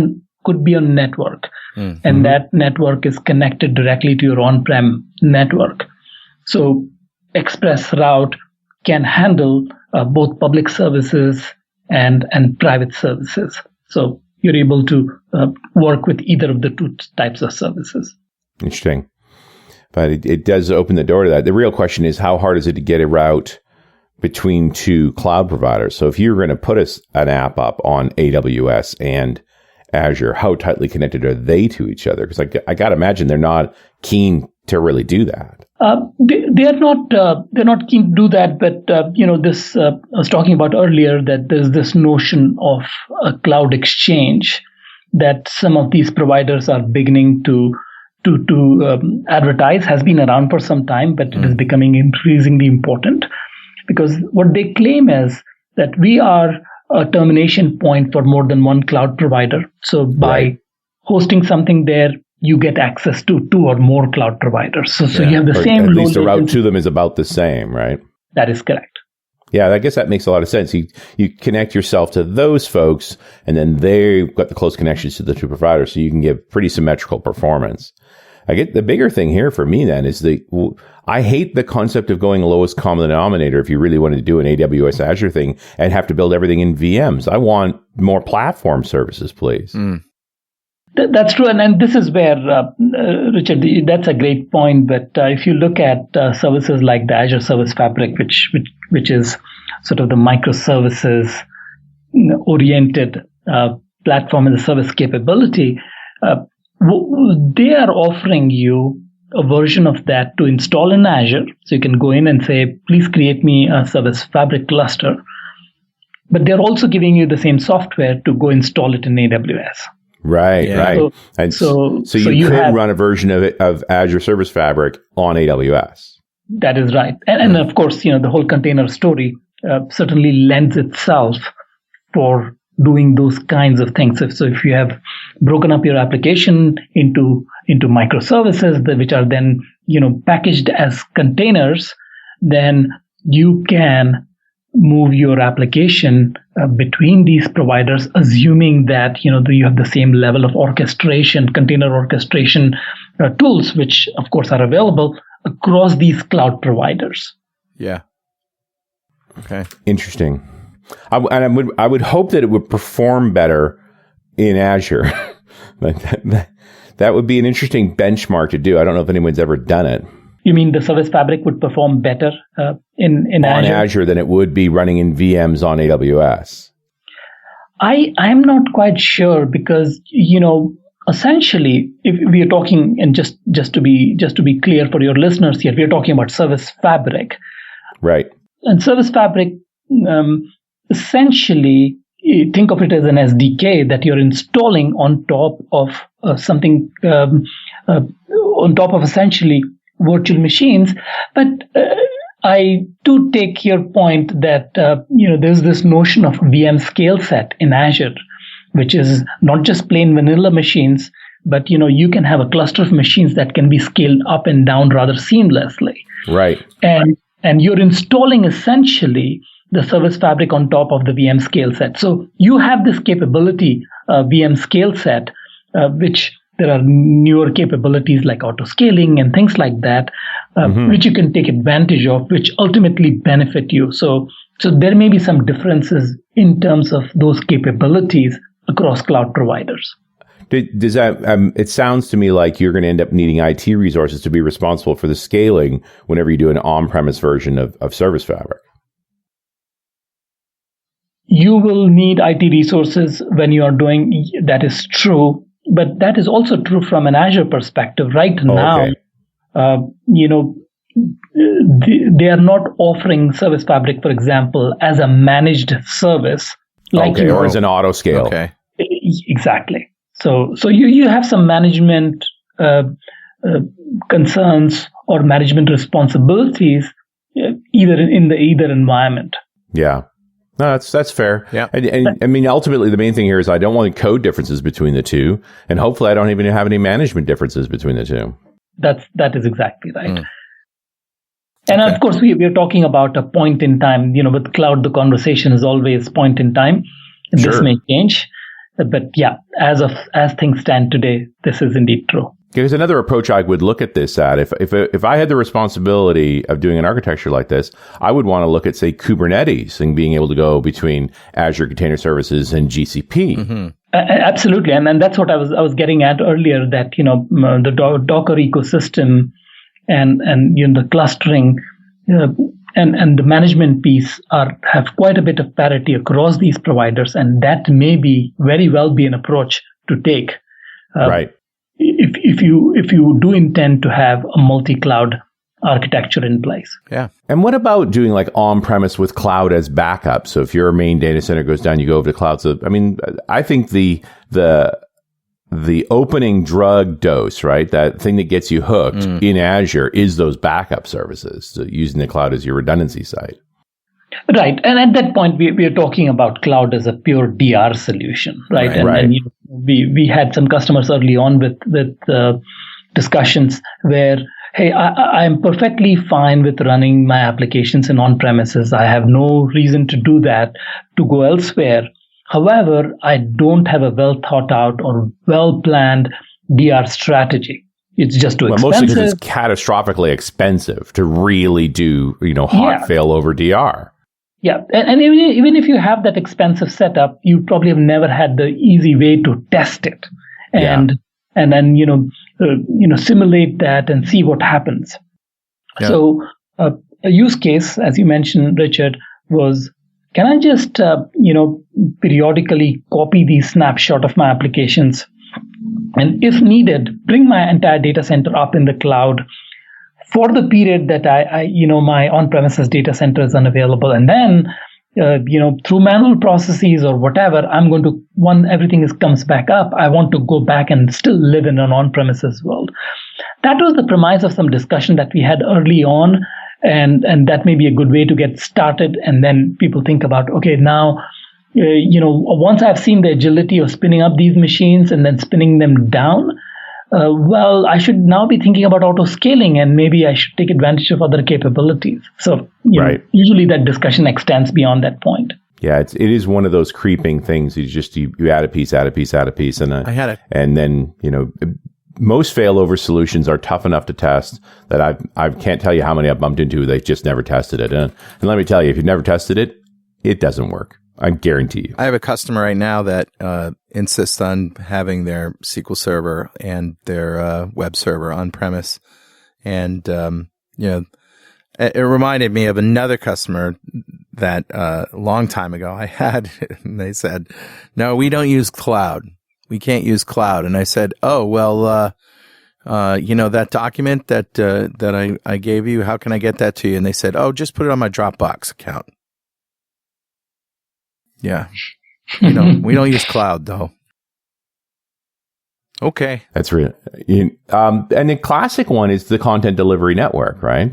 a network, and that network is connected directly to your on-prem network. So ExpressRoute can handle both public services and private services. So you're able to work with either of the two types of services. Interesting. But it does open the door to that. The real question is, how hard is it to get a route between two cloud providers? So if you're going to put an app up on AWS and Azure, how tightly connected are they to each other? Because I got to imagine they're not keen to really do that. They're not keen to do that. But this I was talking about earlier, that there's this notion of a cloud exchange that some of these providers are beginning to advertise. Has been around for some time, but it is becoming increasingly important, because what they claim is that we are a termination point for more than one cloud provider. So by hosting something there, you get access to two or more cloud providers. So you have the same. At least the route to them is about the same, right? That is correct. Yeah, I guess that makes a lot of sense. You connect yourself to those folks, and then they've got the close connections to the two providers, so you can give pretty symmetrical performance. I get the bigger thing here for me then is I hate the concept of going lowest common denominator if you really wanted to do an AWS Azure thing and have to build everything in VMs. I want more platform services, please. That's true. And this is where, Richard, that's a great point. But if you look at services like the Azure Service Fabric, which is sort of the microservices oriented platform and the service capability, they are offering you a version of that to install in Azure. So you can go in and say, please create me a Service Fabric cluster. But they're also giving you the same software to go install it in AWS. Right, right. So you could run a version of it, of Azure Service Fabric on AWS. That is right. And of course, the whole container story certainly lends itself for doing those kinds of things. So if you have broken up your application into microservices, which are then, packaged as containers, then you can move your application between these providers, assuming that you have the same level of orchestration, container orchestration tools, which of course are available across these cloud providers. Yeah. Okay. Interesting. I would hope that it would perform better in Azure. That would be an interesting benchmark to do. I don't know if anyone's ever done it. You mean the Service Fabric would perform better in Azure? On Azure than it would be running in VMs on AWS? I'm not quite sure, because, essentially, if we are talking, and just to be clear for your listeners here, we are talking about Service Fabric. Right. And Service Fabric, essentially, think of it as an SDK that you're installing on top of something, on top of essentially virtual machines. But I do take your point that there's this notion of VM scale set in Azure, which is not just plain vanilla machines, but you can have a cluster of machines that can be scaled up and down rather seamlessly. Right. And you're installing essentially the service fabric on top of the VM scale set. So you have this capability, VM scale set, which there are newer capabilities like auto scaling and things like that, which you can take advantage of, which ultimately benefit you. So there may be some differences in terms of those capabilities across cloud providers. Does that? It sounds to me like you're going to end up needing IT resources to be responsible for the scaling whenever you do an on-premise version of Service Fabric. You will need IT resources when you are doing that. Is true, but that is also true from an Azure perspective. Right now, they are not offering Service Fabric, for example, as a managed service, or as an auto scale. Okay, exactly. So you have some management concerns or management responsibilities either in either environment. Yeah. No, that's fair. Yeah. And I mean, ultimately, the main thing here is I don't want code differences between the two. And hopefully I don't even have any management differences between the two. That is exactly right. And of course, we are talking about a point in time. With cloud, the conversation is always point in time. This may change. But yeah, as things stand today, this is indeed true. There's another approach I would look at this at. If I had the responsibility of doing an architecture like this, I would want to look at, say, Kubernetes and being able to go between Azure Container Services and GCP. Mm-hmm. Absolutely, and that's what I was getting at earlier. That the Docker ecosystem and the clustering and the management piece have quite a bit of parity across these providers, and that may very well be an approach to take. Right. If you do intend to have a multi-cloud architecture in place. Yeah. And what about doing like on-premise with cloud as backup? So if your main data center goes down, you go over to cloud. So I mean, I think the opening drug dose, right? That thing that gets you hooked in Azure is those backup services. So using the cloud as your redundancy site. Right. And at that point, we are talking about cloud as a pure DR solution, right? And we had some customers early on with discussions where, hey, I'm perfectly fine with running my applications in on-premises. I have no reason to do that, to go elsewhere. However, I don't have a well thought out or well planned DR strategy. It's just too expensive. Mostly because it's catastrophically expensive to really do, hot failover DR. Yeah, and even if you have that expensive setup, you probably have never had the easy way to test it and then simulate that and see what happens. Yeah. So a use case, as you mentioned, Richard, was, can I just periodically copy these snapshot of my applications, and if needed, bring my entire data center up in the cloud for the period that my on-premises data center is unavailable, and then through manual processes or whatever, I'm going to, when everything comes back up, I want to go back and still live in an on-premises world. That was the premise of some discussion that we had early on, and that may be a good way to get started. And then people think about, okay, now, once I've seen the agility of spinning up these machines and then spinning them down, I should now be thinking about auto scaling, and maybe I should take advantage of other capabilities. So usually that discussion extends beyond that point. Yeah, it is one of those creeping things. You add a piece, and I had it. And then most failover solutions are tough enough to test that I can't tell you how many I've bumped into. They just never tested it, and let me tell you, if you've never tested it, it doesn't work. I guarantee you. I have a customer right now that insists on having their SQL Server and their web server on premise, and it reminded me of another customer that a long time ago I had, and they said, "No, we don't use cloud. We can't use cloud." And I said, "Oh well, that document that I gave you, how can I get that to you?" And they said, "Oh, just put it on my Dropbox account." Yeah. We don't use cloud though. Okay. That's real. And the classic one is the content delivery network, right?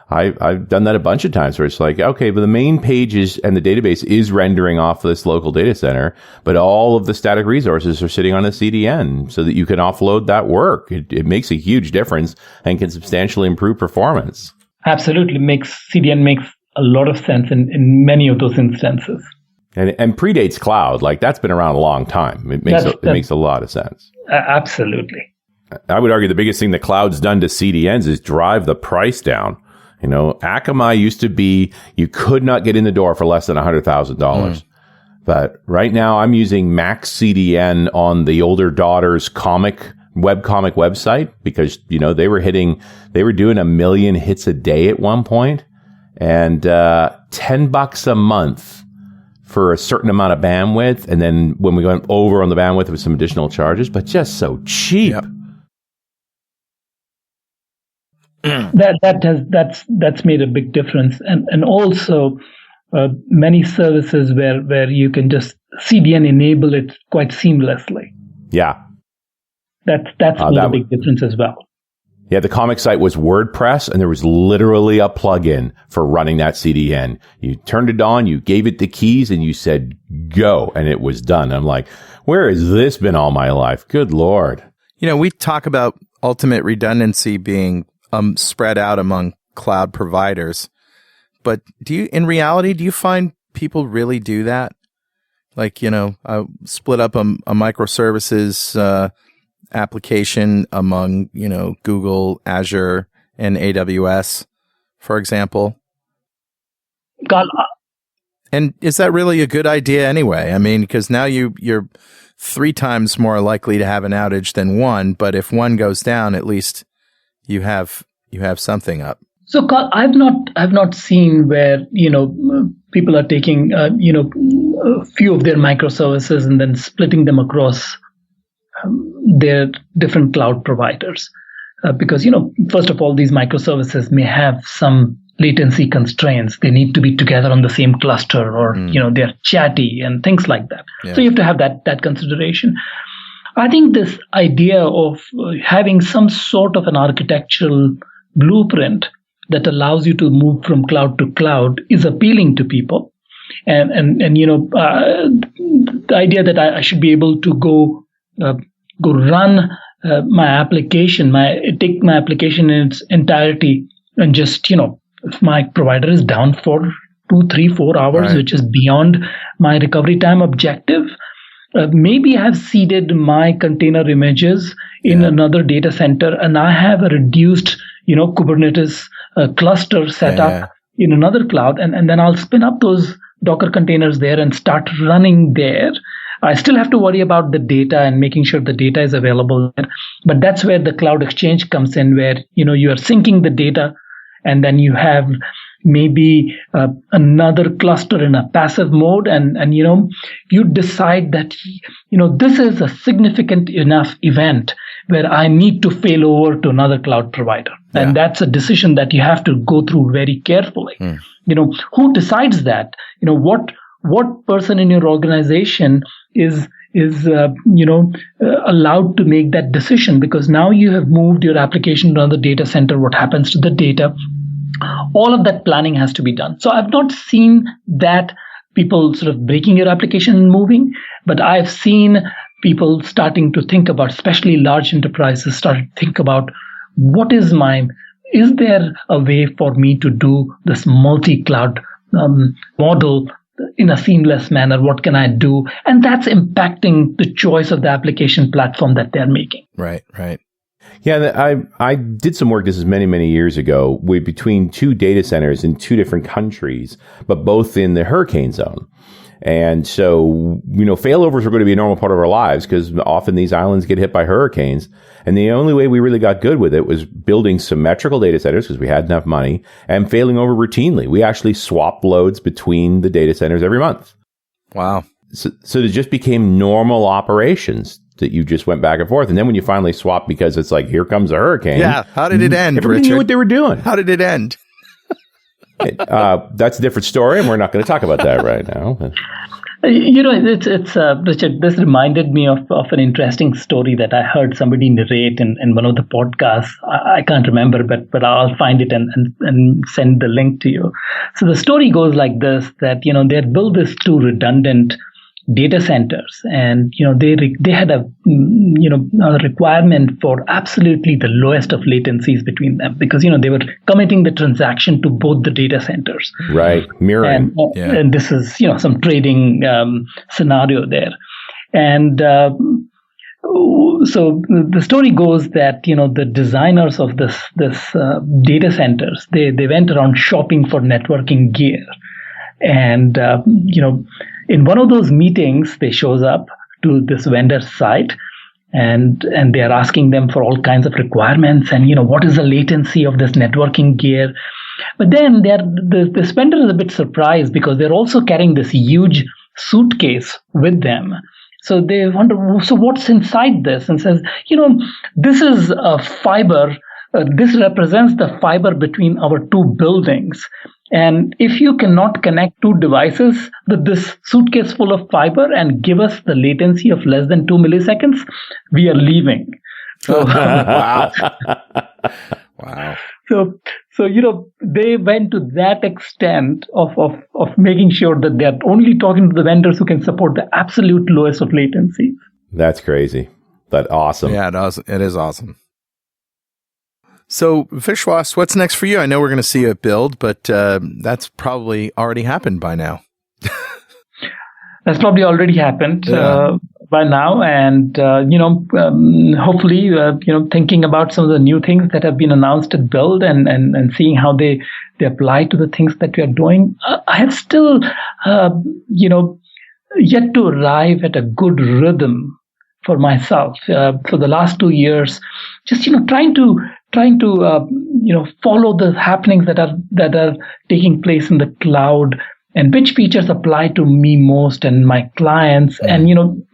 I've done that a bunch of times where it's like, okay, but the main pages and the database is rendering off this local data center, but all of the static resources are sitting on a CDN so that you can offload that work. It makes a huge difference and can substantially improve performance. Absolutely. CDN makes a lot of sense in many of those instances. And predates cloud. Like, that's been around a long time. It makes a lot of sense. Absolutely. I would argue the biggest thing that cloud's done to CDNs is drive the price down. You know, Akamai used to be, you could not get in the door for less than $100,000. But right now I'm using Max CDN on the older daughter's webcomic website because, you know, they were doing 1 million hits a day at one point, and $10 a month for a certain amount of bandwidth, and then when we went over on the bandwidth with some additional charges, but just so cheap. Yep. That's made a big difference, and also many services where you can just CDN enable it quite seamlessly. Yeah, that's made a big difference as well. Yeah, the comic site was WordPress, and there was literally a plugin for running that CDN. You turned it on, you gave it the keys, and you said, go, and it was done. I'm like, where has this been all my life? Good Lord. You know, we talk about ultimate redundancy being spread out among cloud providers, but in reality, do you find people really do that? Like, you know, split up a microservices application among, you know, Google, Azure, and AWS, for example. And is that really a good idea anyway? I mean, because now you're 3 times more likely to have an outage than one, but if one goes down, at least you have something up. So I've not seen where, you know, people are taking a few of their microservices and then splitting them across their different cloud providers, because, you know, first of all, these microservices may have some latency constraints. They need to be together on the same cluster, or you know, they're chatty and things like that. Yeah. So you have to have that consideration. I think this idea of having some sort of an architectural blueprint that allows you to move from cloud to cloud is appealing to people, and you know, the idea that I should be able to go run my application, take my application in its entirety, and just, you know, if my provider is down for 2, 3, 4 hours, right, which is beyond my recovery time objective, maybe I have seeded my container images in another data center, and I have a reduced, you know, Kubernetes cluster set up in another cloud, and then I'll spin up those Docker containers there and start running there. I still have to worry about the data and making sure the data is available there. But that's where the cloud exchange comes in, where, you know, you are syncing the data, and then you have maybe another cluster in a passive mode, and you know, you decide that, you know, this is a significant enough event where I need to fail over to another cloud provider. Yeah. And that's a decision that you have to go through very carefully. You know, who decides that? You know, what person in your organization is allowed to make that decision, because now you have moved your application to another data center. What happens to the data? All of that planning has to be done. So I've not seen that people sort of breaking your application and moving, but I've seen people starting to think about, especially large enterprises, starting to think about, is there a way for me to do this multi-cloud model in a seamless manner? What can I do? And that's impacting the choice of the application platform that they're making. Right. Yeah, I did some work, this is many, many years ago, between 2 data centers in 2 different countries, but both in the hurricane zone. And so, you know, failovers are going to be a normal part of our lives because often these islands get hit by hurricanes. And the only way we really got good with it was building symmetrical data centers because we had enough money, and failing over routinely. We actually swapped loads between the data centers every month. Wow. So it just became normal operations that you just went back and forth. And then when you finally swapped because it's like, here comes a hurricane. Yeah. How did it end, everybody Richard? knew what they were doing. How did it end? That's a different story, and we're not going to talk about that right now. It's Richard, this reminded me of an interesting story that I heard somebody narrate in one of the podcasts. I can't remember, but I'll find it and send the link to you. So the story goes like this, that, they had built these two redundant data centers, and they had a requirement for absolutely the lowest of latencies between them, because they were committing the transaction to both the data centers, right? Mirroring, and this is some trading scenario there, and so the story goes that the designers of this data centers, they went around shopping for networking gear, and in one of those meetings, they shows up to this vendor's site, and they are asking them for all kinds of requirements, and what is the latency of this networking gear. But then this vendor is a bit surprised, because they're also carrying this huge suitcase with them. So they wonder, so what's inside this? And says, this is a fiber. This represents the fiber between our two buildings. And if you cannot connect two devices with this suitcase full of fiber and give us the latency of less than 2 milliseconds, we are leaving. So, wow. Wow. So they went to that extent of making sure that they're only talking to the vendors who can support the absolute lowest of latency. That's crazy. That's awesome. Yeah, it is awesome. So, Vishwas, what's next for you? I know we're going to see a build, but that's probably already happened by now. That's probably already happened by now, and hopefully, thinking about some of the new things that have been announced at Build, and seeing how they apply to the things that we are doing. I have still, yet to arrive at a good rhythm for myself. For the last 2 years, just trying to follow the happenings that are taking place in the cloud, and which features apply to me most and my clients, and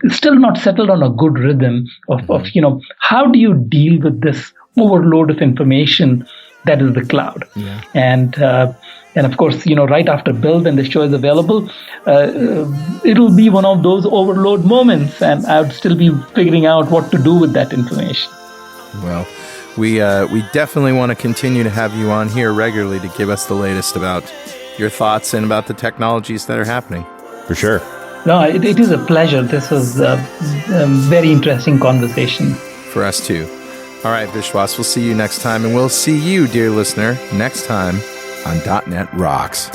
still not settled on a good rhythm of how do you deal with this overload of information that is the cloud. And of course, right after Build, and the show is available, it'll be one of those overload moments, and I would still be figuring out what to do with that information. Well, we definitely want to continue to have you on here regularly to give us the latest about your thoughts and about the technologies that are happening. For sure. No, it is a pleasure. This was a very interesting conversation. For us too. All right, Vishwas, we'll see you next time, and we'll see you, dear listener, next time on .NET Rocks.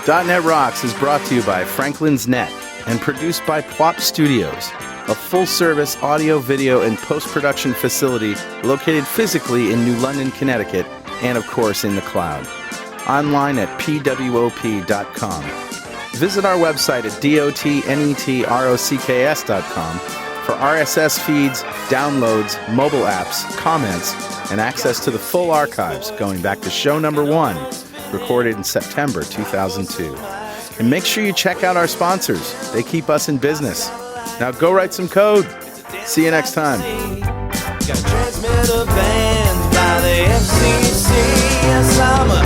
.NET Rocks is brought to you by Franklin's Net and produced by Plop Studios, a full-service audio, video, and post-production facility located physically in New London, Connecticut, and of course in the cloud. Online at pwop.com. Visit our website at dotnetrocks.com for RSS feeds, downloads, mobile apps, comments, and access to the full archives going back to show number 1, recorded in September 2002. And make sure you check out our sponsors. They keep us in business. Now go write some code. See you next time. Got transmitter banned by the FCC. Yes, I'm a